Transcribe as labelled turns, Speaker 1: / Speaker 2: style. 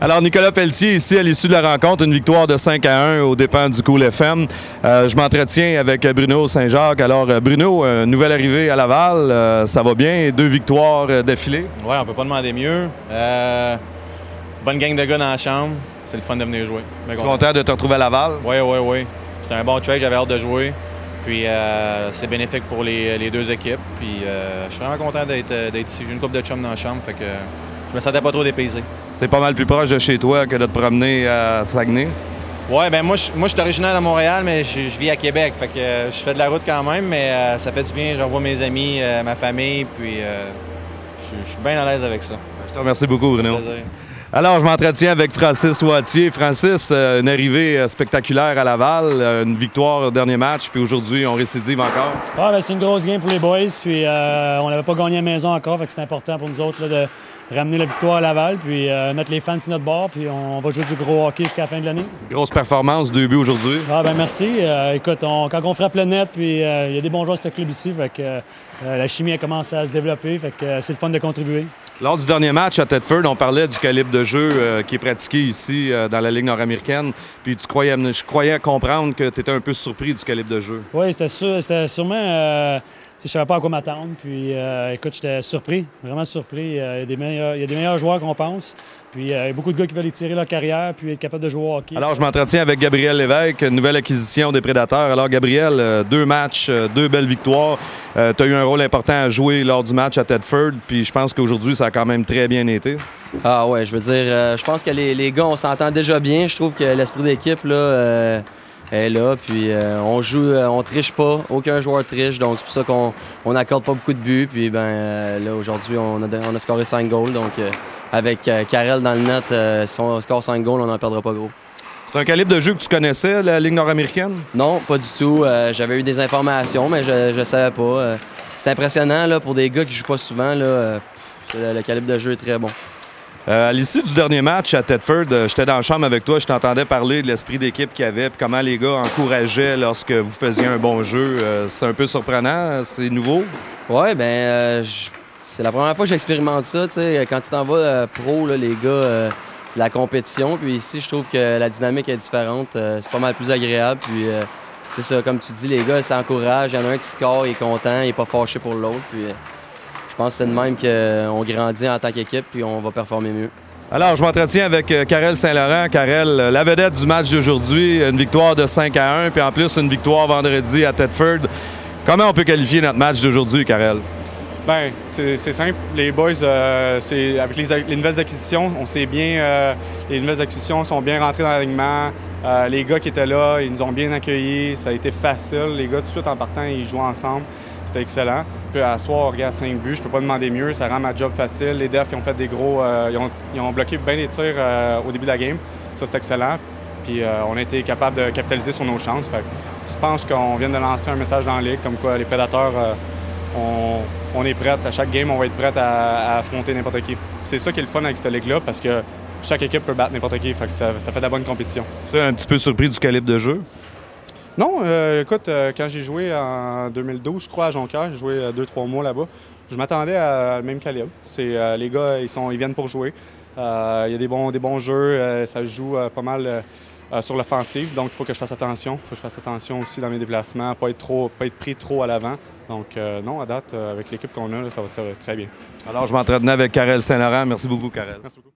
Speaker 1: Alors, Nicolas Pelletier, ici, à l'issue de la rencontre, une victoire de 5-1 aux dépens du Cool FM. Je m'entretiens avec Bruno Saint-Jacques. Alors, Bruno, nouvelle arrivée à Laval, ça va bien? 2 victoires d'affilée?
Speaker 2: Oui, on peut pas demander mieux. Bonne gang de gars dans la chambre. C'est le fun de venir jouer.
Speaker 1: Content de te retrouver à Laval?
Speaker 2: Oui. C'était un bon trade, j'avais hâte de jouer. Puis c'est bénéfique pour les deux équipes. Puis je suis vraiment content d'être ici. J'ai une couple de chums dans la chambre, fait que je me sentais pas trop dépaysé.
Speaker 1: C'est pas mal plus proche de chez toi que de te promener à Saguenay?
Speaker 2: Oui, ben moi, je suis originaire de Montréal, mais je vis à Québec. Fait que je fais de la route quand même, mais ça fait du bien. Je revois mes amis, ma famille, puis je suis bien à l'aise avec ça.
Speaker 1: Je te remercie beaucoup, Bruno.
Speaker 2: Plaisir.
Speaker 1: Alors, je m'entretiens avec Francis Wattier. Francis, une arrivée spectaculaire à Laval, une victoire au dernier match, puis aujourd'hui, on récidive encore.
Speaker 3: Ah, ben, c'est une grosse game pour les boys, puis on n'avait pas gagné à la maison encore, fait que c'est important pour nous autres là, de ramener la victoire à Laval, puis mettre les fans sur notre bord, puis on va jouer du gros hockey jusqu'à la fin de l'année.
Speaker 1: Grosse performance, 2 buts aujourd'hui.
Speaker 3: Ah, ben merci. Écoute, quand on frappe le net, puis il y a des bons joueurs de ce club ici, fait que la chimie a commencé à se développer, fait que c'est le fun de contribuer.
Speaker 1: Lors du dernier match à Thetford, on parlait du calibre de jeu qui est pratiqué ici dans la Ligue nord-américaine. Puis je croyais comprendre que tu étais un peu surpris du calibre de jeu.
Speaker 3: Oui, c'était sûrement... je ne savais pas à quoi m'attendre. Puis, écoute, j'étais surpris, vraiment surpris. Il y a des meilleurs joueurs qu'on pense. Puis, il y a beaucoup de gars qui veulent étirer leur carrière puis être capables de jouer au hockey.
Speaker 1: Alors, je m'entretiens avec Gabriel Lévesque, nouvelle acquisition des Prédateurs. Alors, Gabriel, 2 matchs, 2 belles victoires. Tu as eu un rôle important à jouer lors du match à Thetford. Puis, je pense qu'aujourd'hui, ça a quand même très bien été.
Speaker 4: Ah ouais, je veux dire, je pense que les gars, on s'entend déjà bien. Je trouve que l'esprit d'équipe, là... est là, puis on joue, on triche pas, aucun joueur triche, donc c'est pour ça qu'on n'accorde pas beaucoup de buts, puis là aujourd'hui on a scoré 5 goals, donc avec Karel dans le net, si on score 5 goals, on n'en perdra pas gros.
Speaker 1: C'est un calibre de jeu que tu connaissais, la Ligue nord-américaine?
Speaker 4: Non, pas du tout, j'avais eu des informations, mais je savais pas. C'est impressionnant là, pour des gars qui jouent pas souvent, là, le calibre de jeu est très bon.
Speaker 1: À l'issue du dernier match à Thetford, j'étais dans la chambre avec toi, je t'entendais parler de l'esprit d'équipe qu'il y avait, puis comment les gars encourageaient lorsque vous faisiez un bon jeu. C'est un peu surprenant, c'est nouveau?
Speaker 4: Oui, bien, c'est la première fois que j'expérimente ça. T'sais, quand tu t'en vas pro, là, les gars, c'est la compétition. Puis ici, je trouve que la dynamique est différente. C'est pas mal plus agréable. Puis c'est ça, comme tu dis, les gars s'encouragent. Il y en a un qui score, il est content, il est pas fâché pour l'autre. Puis je pense que c'est de même qu'on grandit en tant qu'équipe puis on va performer mieux.
Speaker 1: Alors, je m'entretiens avec Karel Saint-Laurent. Karel, la vedette du match d'aujourd'hui, une victoire de 5-1, puis en plus une victoire vendredi à Thetford. Comment on peut qualifier notre match d'aujourd'hui, Karel?
Speaker 5: Bien, c'est simple. Les boys, avec les nouvelles acquisitions, on sait bien, les nouvelles acquisitions sont bien rentrées dans l'alignement. Les gars qui étaient là, ils nous ont bien accueillis. Ça a été facile. Les gars, tout de suite en partant, ils jouent ensemble. C'était excellent. Puis à soir, on regarde 5 buts, je peux pas demander mieux, ça rend ma job facile. Les defs, ils ont fait des gros... ils ont bloqué bien les tirs au début de la game. Ça, c'est excellent. Puis on a été capable de capitaliser sur nos chances. Fait que je pense qu'on vient de lancer un message dans la ligue, comme quoi les Prédateurs, on est prêts. À chaque game, on va être prêts à affronter n'importe qui. C'est ça qui est le fun avec cette ligue-là, parce que chaque équipe peut battre n'importe qui. Fait que ça fait de la bonne compétition.
Speaker 1: Tu es un petit peu surpris du calibre de jeu?
Speaker 5: Non, écoute, quand j'ai joué en 2012, je crois, à Jonquière, j'ai joué 2-3 mois là-bas, je m'attendais à le même calibre. Les gars, ils viennent pour jouer. Il y a des bons jeux, ça joue pas mal sur l'offensive, donc il faut que je fasse attention. Il faut que je fasse attention aussi dans mes déplacements, pas être pris trop à l'avant. Donc non, à date, avec l'équipe qu'on a, là, ça va très, très bien.
Speaker 1: Alors, je m'entretenais avec Karel Saint-Laurent. Merci beaucoup, Karel.
Speaker 5: Merci beaucoup.